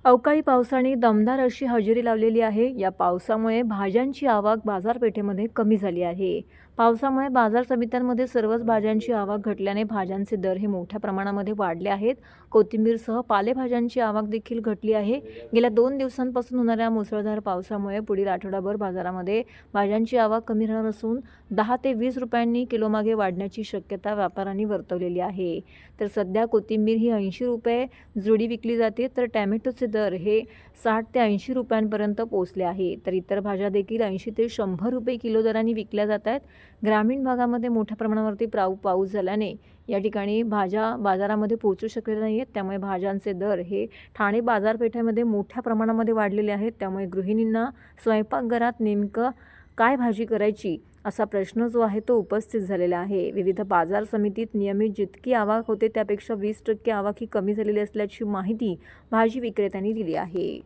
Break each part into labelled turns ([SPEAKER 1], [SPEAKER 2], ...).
[SPEAKER 1] अवकाळी पावसाने दमदार अशी हजेरी लावलेली आहे. या पावसामुळे भाज्यांची आवक बाजारपेठेमध्ये कमी झाली आहे. पावसामुळे बाजार समित्यांमध्ये सर्वच भाज्यांची आवक घटल्याने भाज्यांचे दर हे मोठ्या प्रमाणामध्ये वाढले आहेत. कोथिंबीरसह पालेभाज्यांची आवक देखील घटली आहे. गेल्या 2 दिवसांपासून होणाऱ्या मुसळधार पावसामुळे पुढील आठवडाभर बाजारामध्ये भाज्यांची आवक कमी राहणार असून 10 ते 20 रुपयांनी किलोमागे वाढण्याची शक्यता व्यापाऱ्यांनी वर्तवलेली आहे. तर सध्या कोथिंबीर ही 80 रुपये जुडी विकली जाते, तर टॅमॅटोचे दर हे 60 ते 80 रुपयांपर्यंत पोहोचले आहे. तर इतर भाज्या देखील 80 ते 100 रुपये किलो दराने विकल्या जात आहेत. ग्रामीण भागामध्ये मोठ्या प्रमाणावरती पाऊस झाल्याने या ठिकाणी भाज्या बाजारामध्ये पोहोचू शकलेल्या नाही आहेत. त्यामुळे भाज्यांचे दर हे ठाणे बाजारपेठेमध्ये मोठ्या प्रमाणामध्ये वाढलेले आहेत. त्यामुळे गृहिणींना स्वयंपाकघरात नेमकं काय भाजी करायची असा प्रश्न जो आहे तो उपस्थित झालेला आहे. विविध बाजार समितीत नियमित जितकी आवक होते त्यापेक्षा 20% आवक ही कमी झालेली असल्याची माहिती भाजी विक्रेत्यांनी दिली आहे.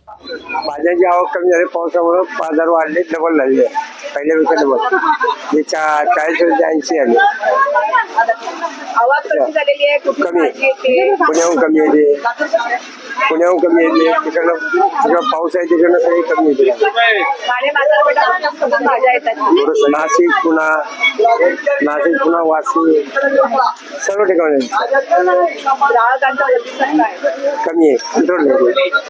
[SPEAKER 2] भाज्यांची आवक कमी झाली, पावसामुळे बाजार वाढले, डबल झाले. पहिल्यापेक्षा डबल 40 ते 80 आले.
[SPEAKER 3] आवक कमी झालेली आहे.
[SPEAKER 2] कमी पुण्याहून कमी येते, पुण्याहून कमी येते. तिकडं पाऊस आहे, तिकडनं सगळी कमी येते.
[SPEAKER 3] ठाणे बाजारपेठात भाज्या येतात.
[SPEAKER 2] थोडंसं नाशिक पुणा वाशी सर्व ठिकाणी
[SPEAKER 3] ग्राहकांचा प्रतिसाद काय?
[SPEAKER 2] कमी आहे, कंट्रोल नाही.